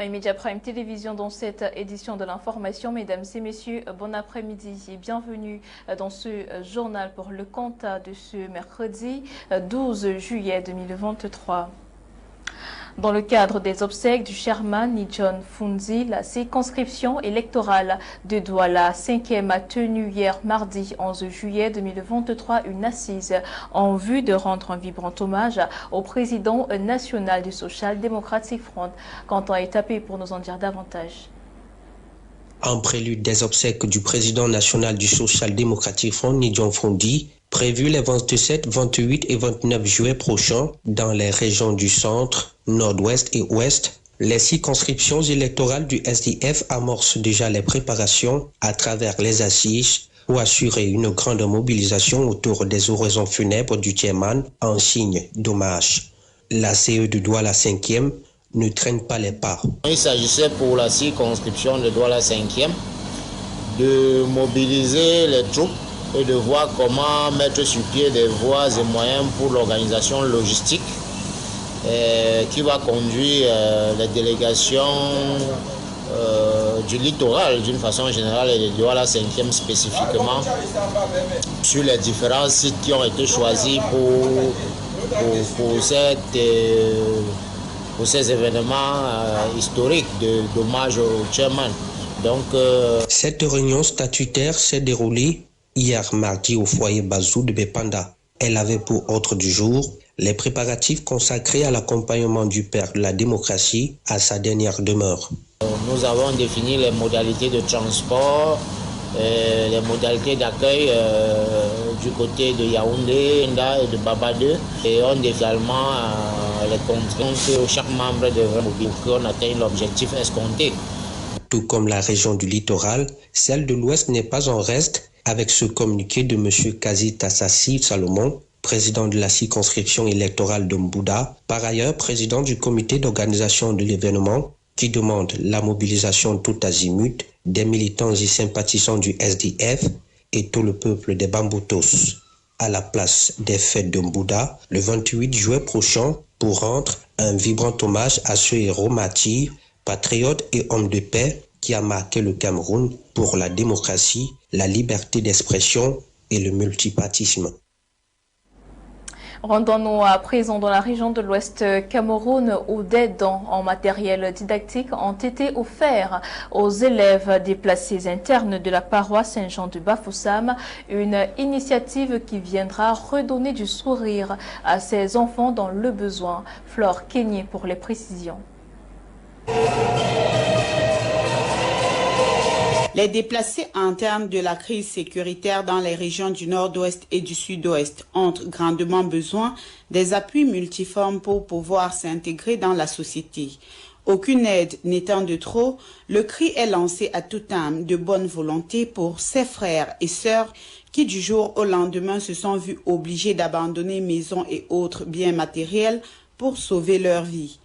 Média Prime Télévision dans cette édition de l'information. Mesdames et messieurs, bon après-midi et bienvenue dans ce journal pour le compte de ce mercredi 12 juillet 2023. Dans le cadre des obsèques du Sherman John Funzi, la circonscription électorale de Douala 5e a tenu hier mardi 11 juillet 2023 une assise en vue de rendre un vibrant hommage au président national du Social Democratic Front. Quentin est tapé pour nous en dire davantage. En prélude des obsèques du président national du Social Democratic Front, John Funzi, prévu les 27, 28 et 29 juillet prochains dans les régions du centre, nord-ouest et ouest, les circonscriptions électorales du SDF amorcent déjà les préparations à travers les assises pour assurer une grande mobilisation autour des oraisons funèbres du chairman en signe d'hommage. La CE de Douala 5e ne traîne pas les pas. Il s'agissait pour la circonscription de Douala 5e de mobiliser les troupes et de voir comment mettre sur pied des voies et moyens pour l'organisation logistique qui va conduire les délégations du littoral d'une façon générale et de Douala 5e spécifiquement sur les différents sites qui ont été choisis pour ces événements historiques d'hommage au chairman. Donc, cette réunion statutaire s'est déroulée hier mardi au foyer Bazou de Bepanda. Elle avait pour ordre du jour les préparatifs consacrés à l'accompagnement du père de la démocratie à sa dernière demeure. Nous avons défini les modalités de transport, les modalités d'accueil du côté de Yaoundé et de Baba 2. Et on définit également les contraintes que chaque membre devrait mobiliser pour qu'on atteigne l'objectif escompté. Tout comme la région du littoral, celle de l'Ouest n'est pas en reste avec ce communiqué de M. Kazi Tassassi Salomon, président de la circonscription électorale de Mbouda, par ailleurs président du comité d'organisation de l'événement, qui demande la mobilisation tout azimut des militants et sympathisants du SDF et tout le peuple des Bamboutos à la place des fêtes de Mbouda le 28 juillet prochain pour rendre un vibrant hommage à ce héros martyr, patriote et homme de paix qui a marqué le Cameroun pour la démocratie, la liberté d'expression et le multipartisme. Rendons-nous à présent dans la région de l'Ouest Cameroun où des dons en matériel didactique ont été offerts aux élèves déplacés internes de la paroisse Saint-Jean de Bafoussam, une initiative qui viendra redonner du sourire à ces enfants dans le besoin. Flore Kenyé pour les précisions. Les déplacés internes de la crise sécuritaire dans les régions du nord-ouest et du sud-ouest ont grandement besoin des appuis multiformes pour pouvoir s'intégrer dans la société. Aucune aide n'étant de trop, le cri est lancé à toute âme de bonne volonté pour ces frères et sœurs qui du jour au lendemain se sont vus obligés d'abandonner maisons et autres biens matériels pour sauver leur vie.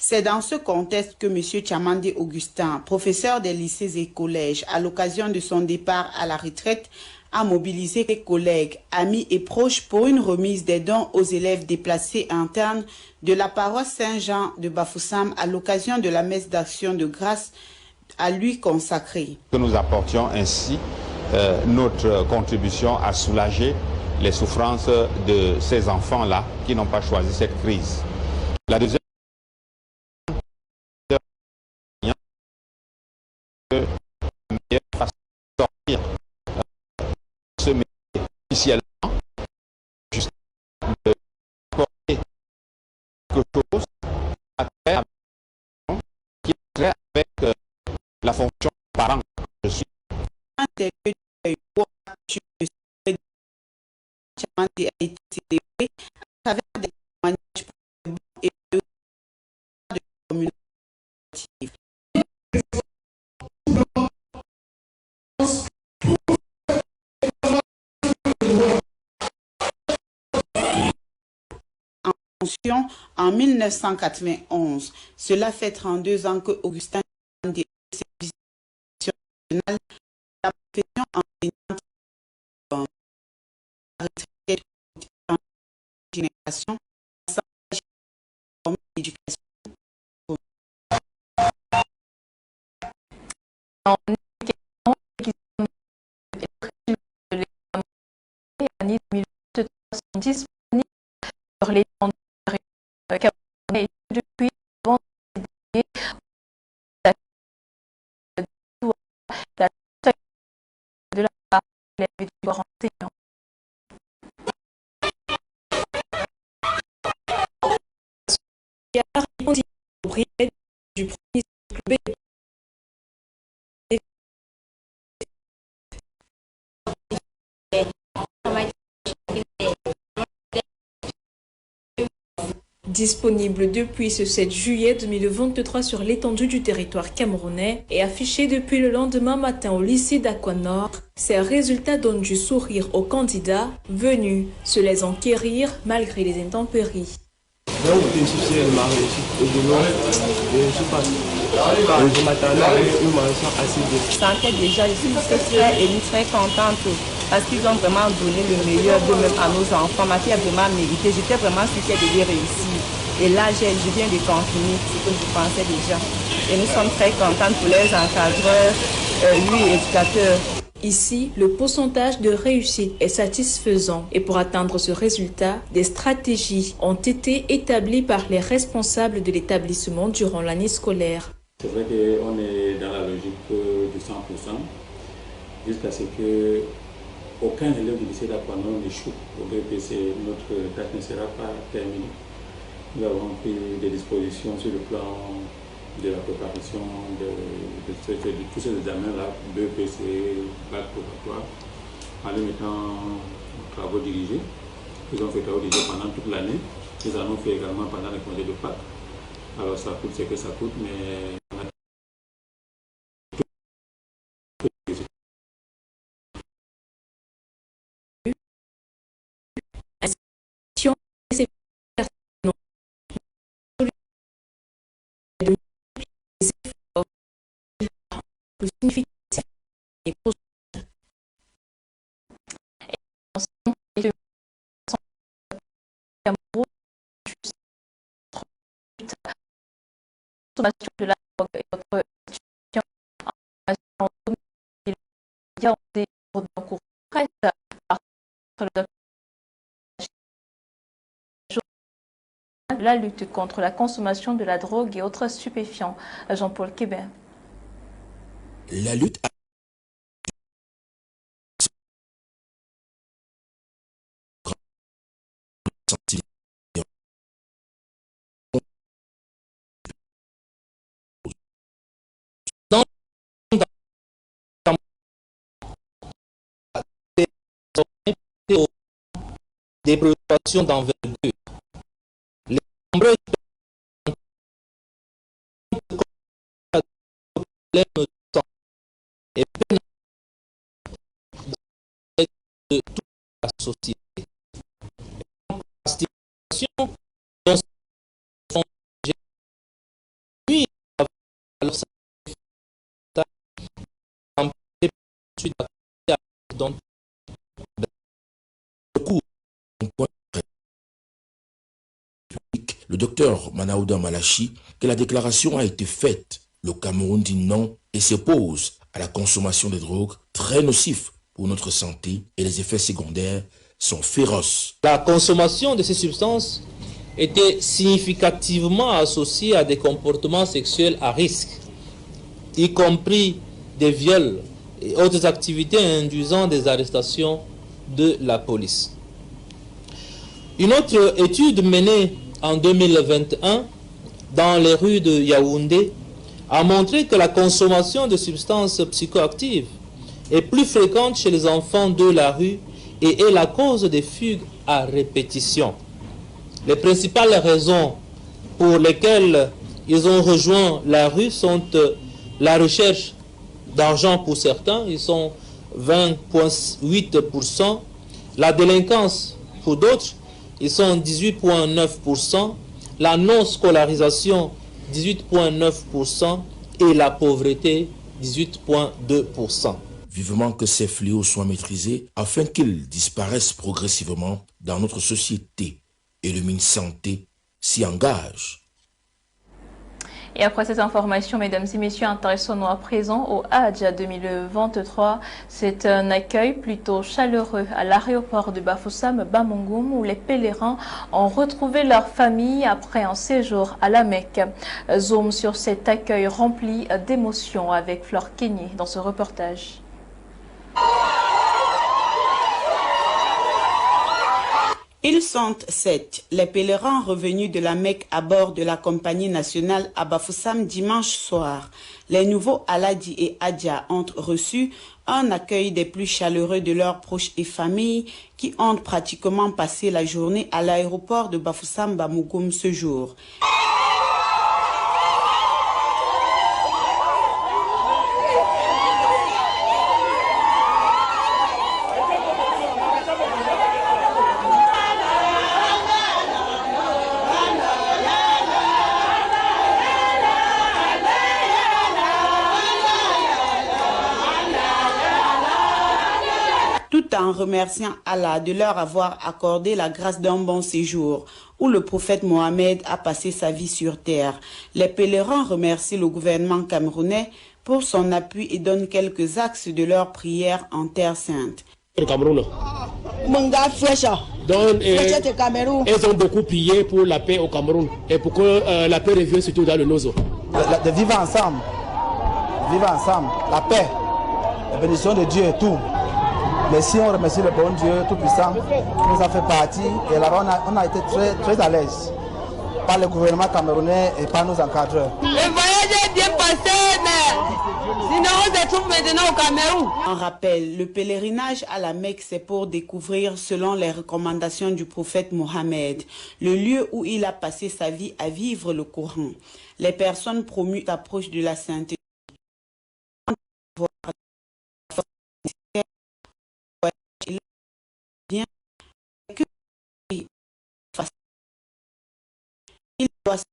C'est dans ce contexte que M. Tchamandé Augustin, professeur des lycées et collèges, à l'occasion de son départ à la retraite, a mobilisé ses collègues, amis et proches pour une remise des dons aux élèves déplacés internes de la paroisse Saint-Jean de Bafoussam à l'occasion de la messe d'action de grâce à lui consacrée. Que nous apportions ainsi notre contribution à soulager les souffrances de ces enfants-là qui n'ont pas choisi cette crise. La deuxième façon de sortir ce métier officiellement, juste de apporter quelque chose à travers qui est très avec la fonction de parent que je suis. A été célébré à travers des témoignages et de communicatifs. En 1991, cela fait 32 ans que Augustin Tchamandé service national la profession enseignante retraite en génération, l'éducation. disponibles sur l'étendue camerounais depuis vendredi dernier. La de la part de l'élève du enseignant. Du premier cycle B. Disponible depuis ce 7 juillet 2023 sur l'étendue du territoire camerounais et affiché depuis le lendemain matin au lycée d'Aquanor, ces résultats donnent du sourire aux candidats venus se les enquérir malgré les intempéries. J'ai aucun souci de ma réussite et de l'autre, je m'attendais à une mention assez bien. Je sentais déjà, je suis très émue, très contente parce qu'ils ont vraiment donné le meilleur d'eux-mêmes à nos enfants. Ma fille a vraiment mérité, j'étais vraiment sûre qu'elle devait réussir. Et là, je viens de confirmer ce que je pensais déjà. Et nous sommes très contents pour les encadreurs, lui, éducateurs. Ici, le pourcentage de réussite est satisfaisant et pour atteindre ce résultat, des stratégies ont été établies par les responsables de l'établissement durant l'année scolaire. C'est vrai qu'on est dans la logique du 100%, jusqu'à ce que aucun élève du lycée d'Aquanor n'échoue au BPC. Notre tâche ne sera pas terminée. Nous avons pris des dispositions sur le plan de la préparation de tous ces examens-là, BPC, bac préparatoire, en les mettant en travaux dirigés. Ils ont fait travaux dirigés pendant toute l'année. Ils en ont fait également pendant les congés de Pâques. Alors ça coûte ce que ça coûte, mais on a significatif et de la drogue et votre étudiant en il y a des cours presse la lutte contre la consommation de la drogue et autres stupéfiants. Jean-Paul Québert. La lutte des préoccupations d'envergure. Les nombreux problèmes et de toute la société. La stimulation dont sont nuit alors ça donc le docteur Manaouda Malachi que la déclaration a été faite. Le Cameroun dit non et s'oppose à la consommation de drogues très nocifs pour notre santé et les effets secondaires sont féroces. La consommation de ces substances était significativement associée à des comportements sexuels à risque, y compris des viols et autres activités induisant des arrestations de la police. Une autre étude menée en 2021 dans les rues de Yaoundé a montré que la consommation de substances psychoactives est plus fréquente chez les enfants de la rue et est la cause des fugues à répétition. Les principales raisons pour lesquelles ils ont rejoint la rue sont la recherche d'argent pour certains, ils sont 20,8%, la délinquance pour d'autres, ils sont 18,9%, la non-scolarisation 18,9% et la pauvreté 18,2%. Vivement que ces fléaux soient maîtrisés afin qu'ils disparaissent progressivement dans notre société et le ministre Santé s'y engage. Et après cette information, mesdames et messieurs, intéressons-nous à présent au Hajj 2023. C'est un accueil plutôt chaleureux à l'aéroport de Bafoussam, Bamougoum, où les pèlerins ont retrouvé leur famille après un séjour à la Mecque. Zoom sur cet accueil rempli d'émotions avec Flore Kenyé dans ce reportage. Ils sont 7, les pèlerins revenus de la Mecque à bord de la compagnie nationale à Bafoussam dimanche soir. Les nouveaux Aladi et Adja ont reçu un accueil des plus chaleureux de leurs proches et familles qui ont pratiquement passé la journée à l'aéroport de Bafoussam Bamougoum ce jour. Tout en remerciant Allah de leur avoir accordé la grâce d'un bon séjour, où le prophète Mohamed a passé sa vie sur terre. Les pèlerins remercient le gouvernement camerounais pour son appui et donnent quelques axes de leur prière en terre sainte. Le Cameroun. Donc, ils ont beaucoup prié pour la paix au Cameroun et pour que la paix revienne surtout dans le Nozo. De vivre ensemble, la paix, la bénédiction de Dieu et tout. Merci, on remercie le bon Dieu Tout-Puissant qui nous a fait partie et là-bas on a été très à l'aise par le gouvernement camerounais et par nos encadreurs. Le voyage est bien passé, mais sinon on se trouve maintenant au Cameroun. En rappel, le pèlerinage à la Mecque, c'est pour découvrir, selon les recommandations du prophète Mohamed, le lieu où il a passé sa vie à vivre le Coran. Les personnes promues s'approchent de la sainteté. Il doit se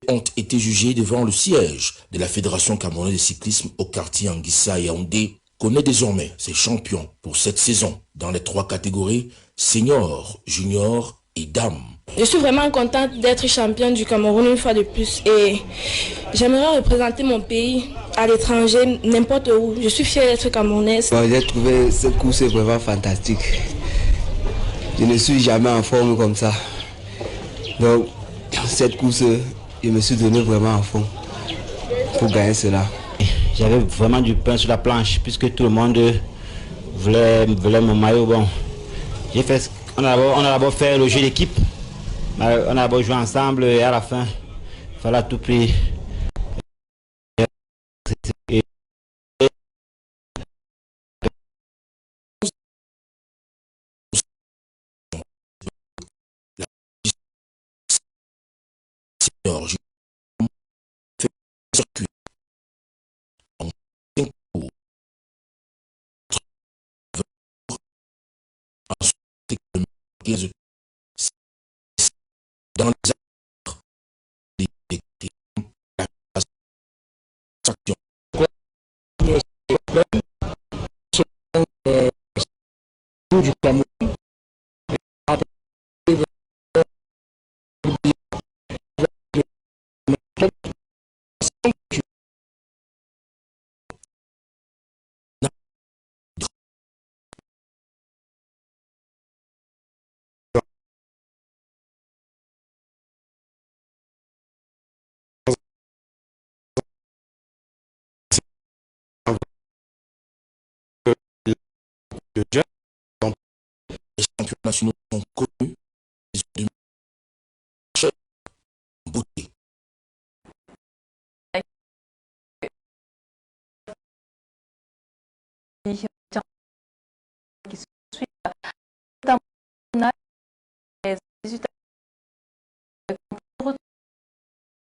ont été jugés devant le siège de la Fédération camerounaise de cyclisme au quartier Anguissa et Yaoundé, connaît désormais ses champions pour cette saison dans les 3 catégories, senior, junior et dames. Je suis vraiment contente d'être championne du Cameroun une fois de plus et j'aimerais représenter mon pays à l'étranger, n'importe où. Je suis fière d'être camerounaise. J'ai trouvé cette course vraiment fantastique. Je ne suis jamais en forme comme ça. Donc, cette course, je me suis donné vraiment à fond pour gagner cela. J'avais vraiment du pain sur la planche puisque tout le monde voulait mon maillot. Bon, on a d'abord fait le jeu d'équipe, on a d'abord joué ensemble et à la fin, il fallait à tout prix. Dans les arts, du Cameroun. Les champions nationaux sont connus de beauté. Les résultats